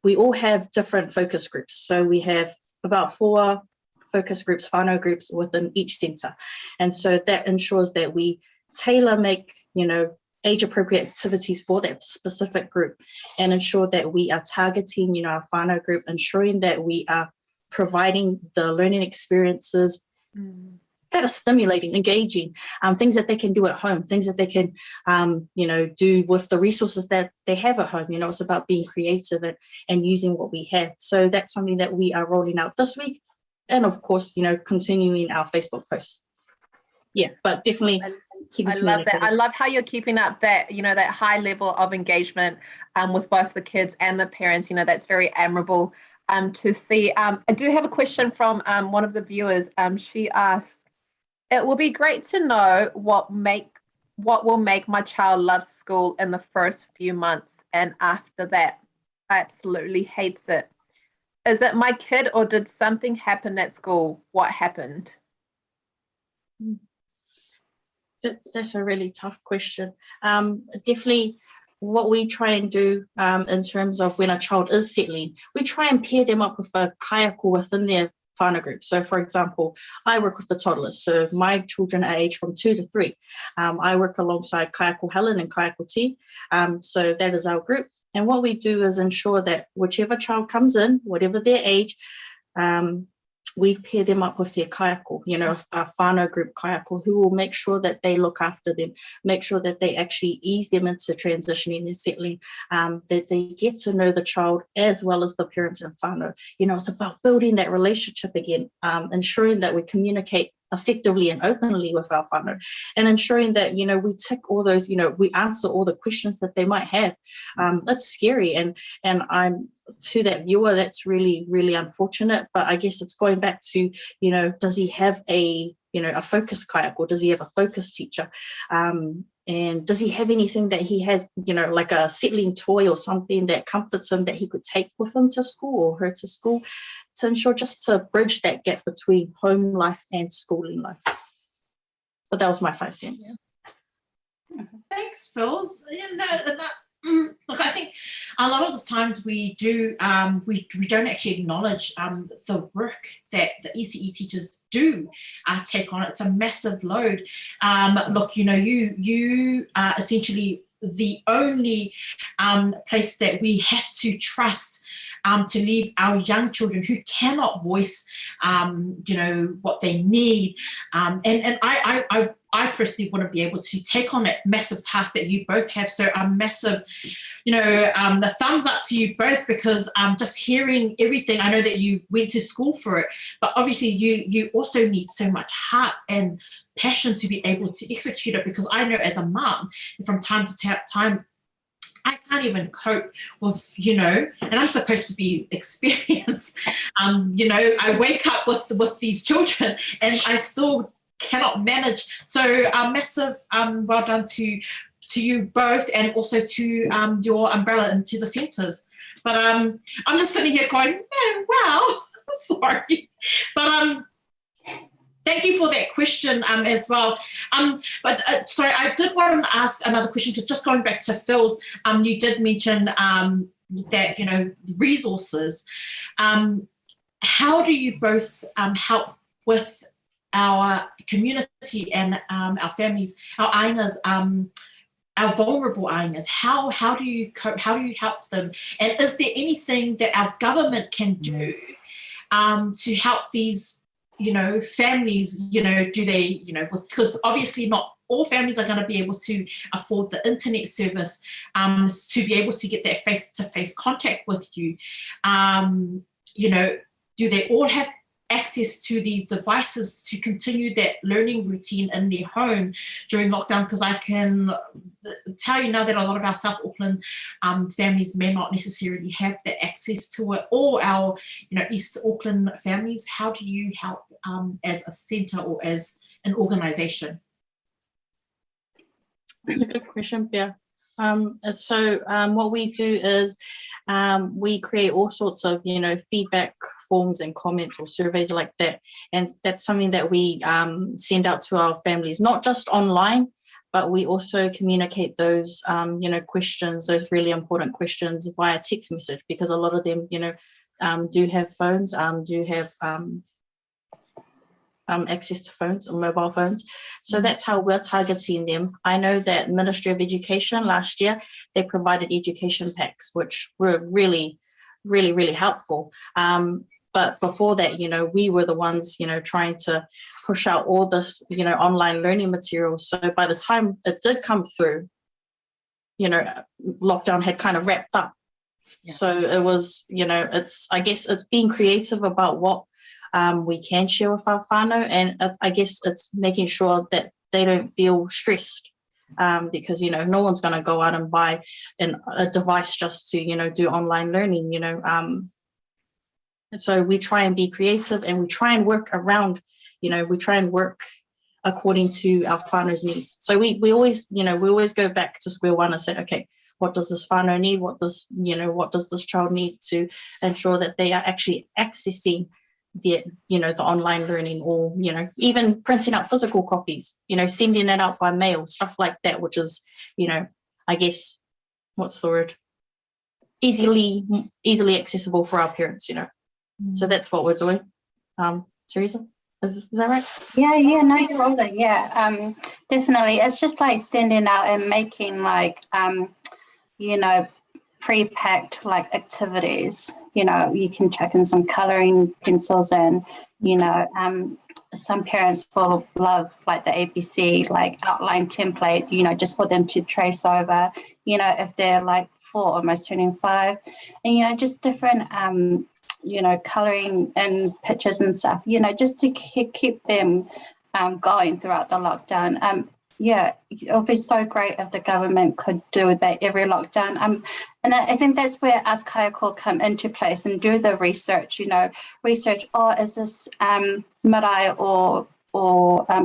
we all have different focus groups. So we have about 4 focus groups, whānau groups within each centre. And so that ensures that we tailor make, age-appropriate activities for that specific group, and ensure that we are targeting, our whānau group, ensuring that we are providing the learning experiences that are stimulating, engaging, things that they can do at home, things that they can, do with the resources that they have at home. It's about being creative and using what we have. So that's something that we are rolling out this week. And of course, continuing our Facebook posts. Yeah, but definitely. I love that. I love how you're keeping up that, that high level of engagement with both the kids and the parents. That's very admirable to see. I do have a question from one of the viewers. She asks, it will be great to know what will make my child love school in the first few months, and after that, absolutely hates it. Is it my kid, or did something happen at school? What happened? That's a really tough question. Definitely what we try and do in terms of when a child is settling, we try and pair them up with a kayako within their whānau group. So for example, I work with the toddlers. So my children are aged from 2 to 3. I work alongside Kayako Helen and Kayako T. So that is our group. And what we do is ensure that whichever child comes in, whatever their age, we pair them up with their kayako, our whānau group kayako, who will make sure that they look after them, make sure that they actually ease them into transitioning and settling, that they get to know the child as well as the parents and whānau. It's about building that relationship again, ensuring that we communicate effectively and openly with our whānau, and ensuring that, we tick all those, we answer all the questions that they might have. That's scary. And I'm, to that viewer, that's really, really unfortunate. But I guess it's going back to, does he have a focus kayak, or does he have a focus teacher? And does he have anything that he has, like a settling toy or something that comforts him that he could take with him to school or her to school, to ensure just to bridge that gap between home life and schooling life. But that was my 5 cents. Thanks, Phils. Look, I think a lot of the times we do, we don't actually acknowledge the work that the ECE teachers do take on. It's a massive load. Look, you are essentially the only place that we have to trust to leave our young children who cannot voice, what they need. And I personally wouldn't be able to take on that massive task that you both have. So a massive, the thumbs up to you both, because just hearing everything, I know that you went to school for it, but obviously you also need so much heart and passion to be able to execute it, because I know as a mom, from time to time, I can't even cope with, and I'm supposed to be experienced. I wake up with these children and I still cannot manage. So a massive well done to you both, and also to your umbrella and to the centres. But I'm just sitting here going, man, wow, sorry. But thank you for that question as well. But sorry, I did want to ask another question, just going back to Phil's. You did mention that, resources. How do you both help with our community and our families, our aingas, our vulnerable aingas? How do you cope? How do you help them? And is there anything that our government can do to help these families, do they, because obviously not all families are going to be able to afford the internet service to be able to get that face-to-face contact with you. Do they all have access to these devices to continue that learning routine in their home during lockdown? Because I can tell you now that a lot of our South Auckland families may not necessarily have the access to it, or our East Auckland families. How do you help as a centre or as an organisation? That's a good question, Pea. So what we do is we create all sorts of, feedback forms and comments or surveys like that. And that's something that we send out to our families, not just online, but we also communicate those, questions, those really important questions via text message, because a lot of them, do have phones, do have access to phones or mobile phones. So that's how we're targeting them. I know that Ministry of Education last year, they provided education packs, which were really, really, really helpful. But before that, we were the ones, trying to push out all this, online learning material. So by the time it did come through, lockdown had kind of wrapped up. Yeah. So it was, I guess it's being creative about what we can share with our whānau, and I guess it's making sure that they don't feel stressed, because no one's going to go out and buy a device just to do online learning. So we try and be creative, and we try and work around, we try and work according to our whānau's needs. So we always go back to square one and say, okay, what does this whānau need? What does this child need to ensure that they are actually accessing the online learning, or even printing out physical copies, sending it out by mail, stuff like that, which is I guess, what's the word, easily accessible for our parents. So that's what we're doing. Theresa, is that right? Yeah, no, you're right. Yeah, definitely. It's just like sending out and making like pre-packed like activities. You can chuck in some coloring pencils, and some parents will love like the ABC like outline template, just for them to trace over, if they're like 4, almost turning 5, and just different coloring and pictures and stuff, just to keep them going throughout the lockdown. It would be so great if the government could do that every lockdown. And I think that's where us kayako come into place and do the research, is this marae or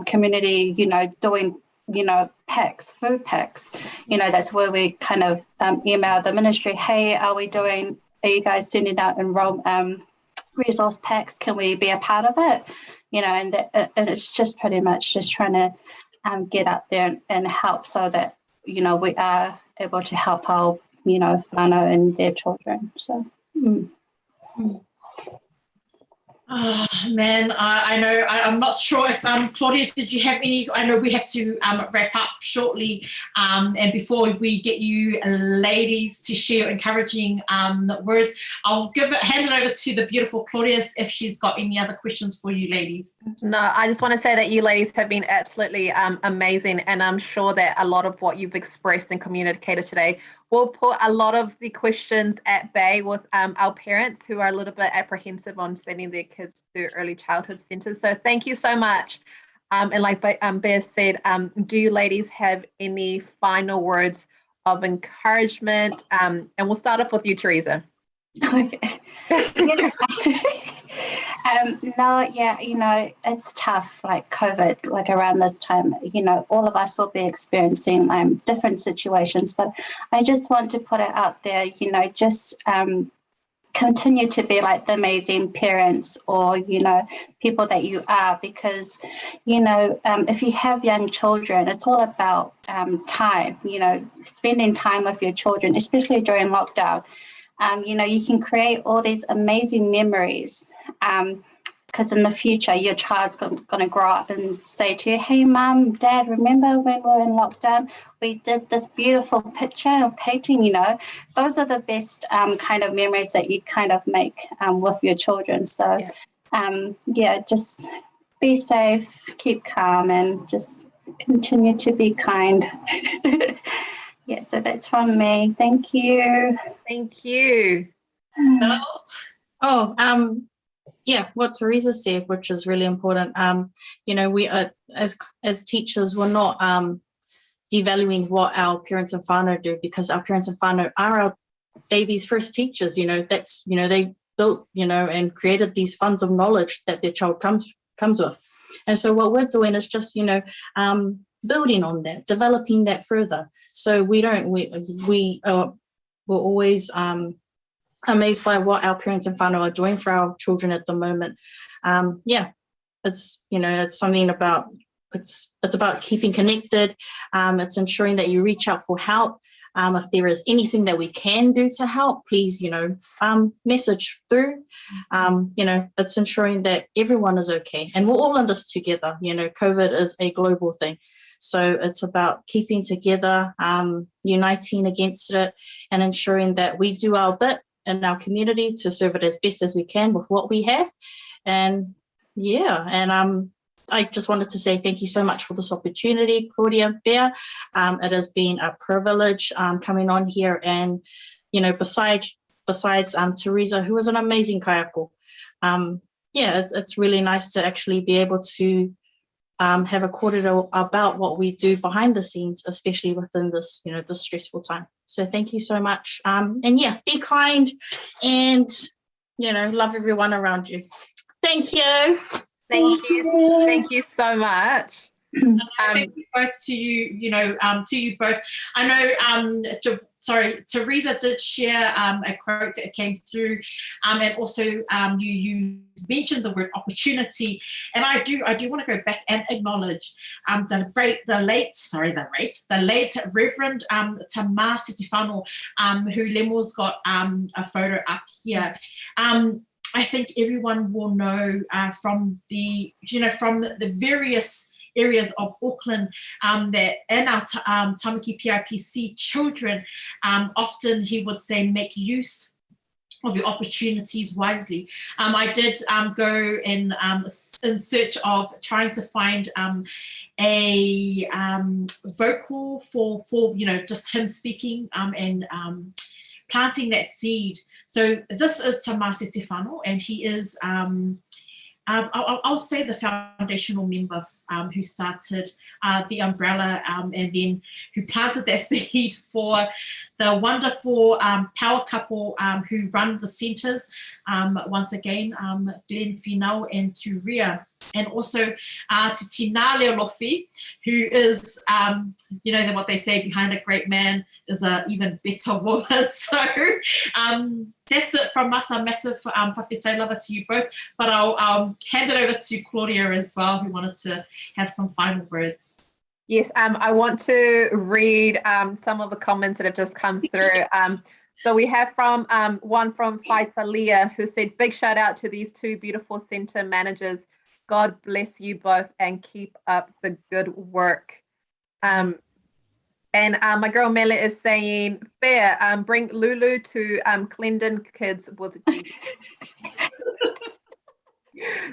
community, doing, packs, food packs. That's where we kind of email the ministry, hey, are you guys sending out resource packs? Can we be a part of it? And it's just pretty much just trying to get out there and help, so that we are able to help our whānau and their children. So Oh, man, I know, I'm not sure if, Claudia, did you have any? I know we have to wrap up shortly, and before we get you ladies to share encouraging words, I'll hand it over to the beautiful Claudia if she's got any other questions for you ladies. No, I just want to say that you ladies have been absolutely amazing, and I'm sure that a lot of what you've expressed and communicated today will put a lot of the questions at bay with our parents who are a little bit apprehensive on sending their kids to early childhood centres. So thank you so much. And like Bea said, do you ladies have any final words of encouragement? And we'll start off with you, Theresa. Okay. It's tough, like COVID, like around this time, all of us will be experiencing different situations, but I just want to put it out there, just continue to be like the amazing parents or, people that you are, because, if you have young children, it's all about time, spending time with your children, especially during lockdown. You can create all these amazing memories, because in the future your child's going to grow up and say to you, hey mum, dad, remember when we were in lockdown, we did this beautiful picture or painting. Those are the best kind of memories that you kind of make with your children. So just be safe, keep calm, and just continue to be kind. Yeah, so that's from me. Thank you. Thank you. What Theresa said, which is really important. We are, as teachers, we're not devaluing what our parents and whānau do, because our parents and whānau are our baby's first teachers. That's they built and created these funds of knowledge that their child comes with. And so what we're doing is just building on that, developing that further. So we're always amazed by what our parents and whānau are doing for our children at the moment. It's something about, it's about keeping connected. It's ensuring that you reach out for help. If there is anything that we can do to help, please, message through. It's ensuring that everyone is okay, and we're all in this together. COVID is a global thing. So it's about keeping together, uniting against it, and ensuring that we do our bit in our community to serve it as best as we can with what we have. And I just wanted to say thank you so much for this opportunity, Claudia, Pea. It has been a privilege coming on here, and besides Theresa, who is an amazing kayako. It's really nice to actually be able to have a kōrero about what we do behind the scenes, especially within this, this stressful time. So thank you so much. Be kind and, love everyone around you. Thank you. Thank you. Thank you so much. Thank you both to you, to you both. I know Theresa did share a quote that came through, and also you mentioned the word opportunity, and I do want to go back and acknowledge the late Reverend Tamar Sitifano, who Lemo's got a photo up here. I think everyone will know from the various areas of Auckland that in our Tamaki PIPC children, often he would say make use of your opportunities wisely. I did go in search of trying to find a vocal for just him speaking and planting that seed. So this is Tamasi Stefano, and he is I'll say the foundational member who started the umbrella and then who planted that seed for the wonderful power couple who run the centres, once again, Glenn Finau and Turia. And also to Tina Leolofi, who is, what they say, behind a great man is an even better woman. So that's it from us. A massive whawhitai lava to you both. But I'll hand it over to Claudia as well, who wanted to have some final words. Yes, I want to read some of the comments that have just come through. So we have from one from Faitalia, who said, big shout out to these two beautiful centre managers. God bless you both and keep up the good work. And my girl Mela is saying, fair, bring Lulu to Clendon kids with you.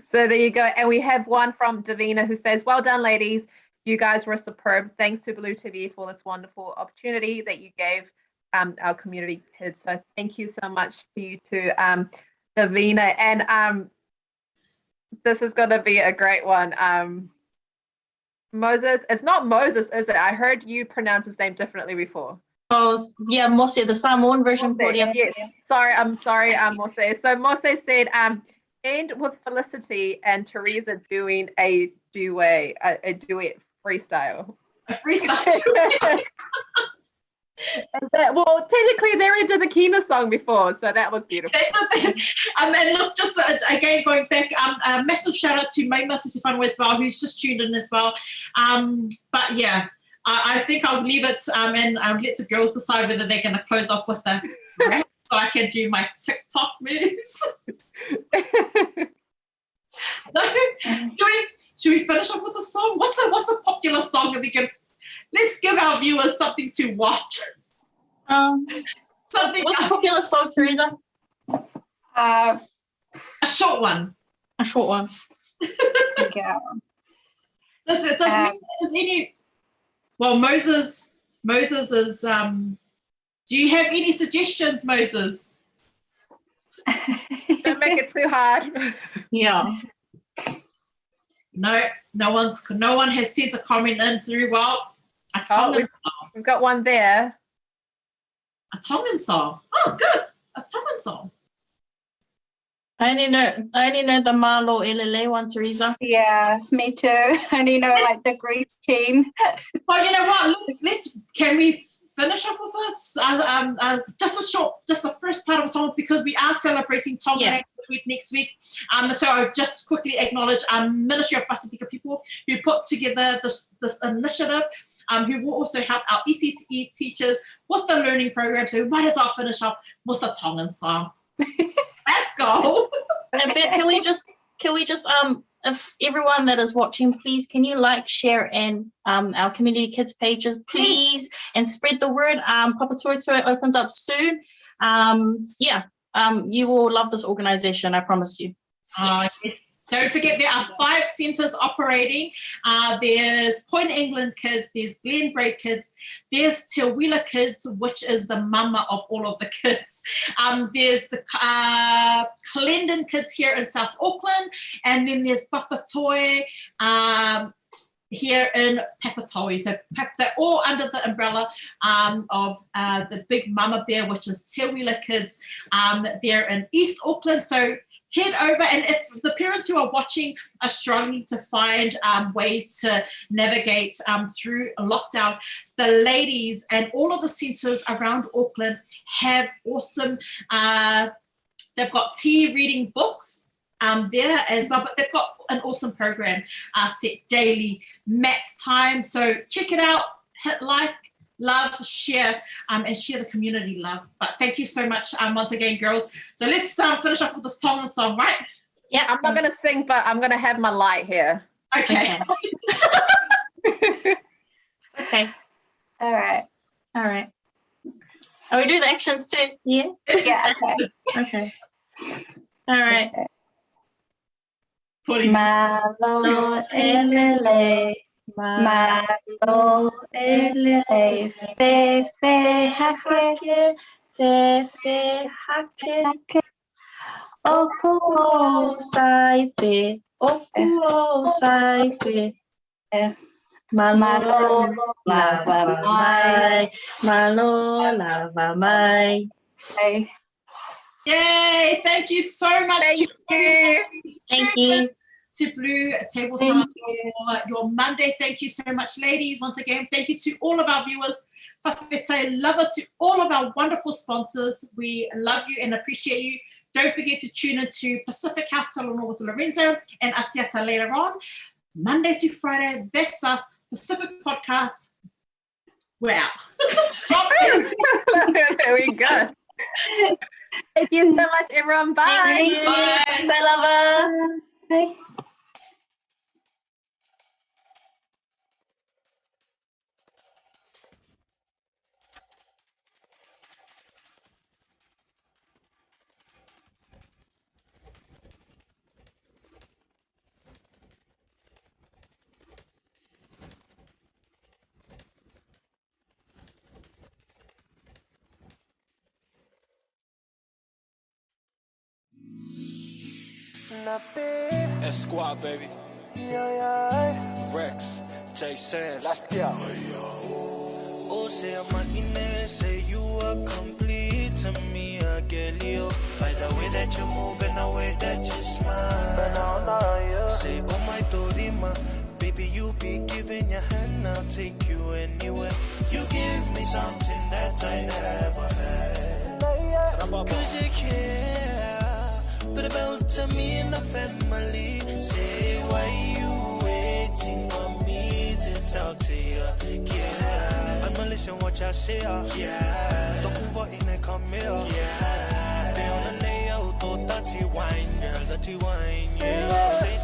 So there you go. And we have one from Davina who says, well done, ladies. You guys were superb. Thanks to BluTV for this wonderful opportunity that you gave our community kids. So thank you so much to you two, Davina. And this is going to be a great one. Moses, it's not Moses, is it? I heard you pronounce his name differently before. Oh, yeah, Mose, the Samoan version. Mose, yes. Sorry, Mose. So Mose said, end with Felicity and Theresa doing a duet freestyle. A freestyle. Well, technically they already did the Kina song before, so that was beautiful. And look, just again going back, a massive shout out to Maima Sisifano as well, who's just tuned in as well. But yeah, I think I'll leave it and let the girls decide whether they're going to close off with the rap, so I can do my TikTok moves. Should we finish off with a song? What's a popular song that we can? Let's give our viewers something to watch. What's a popular song, Theresa? A short one. A short one. Yeah. Does any? Well, Moses is. Do you have any suggestions, Moses? Don't make it too hard. Yeah. No one has sent a comment in through. Well, we've got one there. A Tongan song. Oh, good. A Tongan song. I only know the Malo Elele one, Theresa. Yeah, me too. I only know like the Greek team. Well, you know what? Can we finish off with us? Just the first part of the song, because we are celebrating Tongan Language Week next week. So I'll just quickly acknowledge Ministry of Pasifika people who put together this initiative, who will also help our ECE teachers with the learning program. So we might as well finish up with a Tongan song. Let's go. Can we just if everyone that is watching, please, can you like, share, and our community kids pages, please, and spread the word. Papatoetoe opens up soon. You will love this organization, I promise you. Yes. Don't forget, there are 5 centres operating. There's Point England kids, there's Glenbrae kids, there's Te Wheeler kids, which is the mama of all of the kids. There's the Clendon kids here in South Auckland, and then there's Papatoetoe here in Papatoetoe. So they're all under the umbrella of the big mama bear, which is Te Wheeler kids there in East Auckland. So head over, and if the parents who are watching are struggling to find ways to navigate through a lockdown, the ladies and all of the centres around Auckland have awesome, they've got tea reading books there as well, but they've got an awesome program set daily, max time. So check it out, hit like, love, share, and share the community love. But thank you so much once again, girls. So let's finish off with this Tongan song, right? Yeah, I'm not going to sing, but I'm going to have my light here. Okay. Okay. All right. All right. Oh, we do the actions too. Yeah. Yeah. Okay. Okay. All right. Malo elele, malo elele, fe fe hake, Fe hake. hake, Oku saipe. Oku saipe. Malo lava mai. Malo lava mai. okay. Yay! Thank you so much. Thank you. Thank you. To BluTable Thank for your Monday. Thank you so much, ladies. Once again, thank you to all of our viewers. Whawhete lava to all of our wonderful sponsors. We love you and appreciate you. Don't forget to tune into Pacific Health Talanoa with Lorenzo and Asiata later on. Monday to Friday, that's us. Pacific Podcast. We're out. There we go. Thank you so much, everyone. Bye. Thank you. Bye. Bye, lover. Bye. Squad, baby. Rex, J Sands. Let's go. Oh, say I'm an say you are complete to me, I get you. By the way that you move and the way that you smile. Say, oh my Dorima, baby, you be giving your hand, I'll take you anywhere. You give me something that I never had. Cause you care, but about to me and the family. Say, why you waiting on me to talk to you? Yeah, I'ma listen what y'all say. Yeah, don't move out in the come here. Yeah, they on the layout, dirty wine, girl, dirty wine. Yeah, say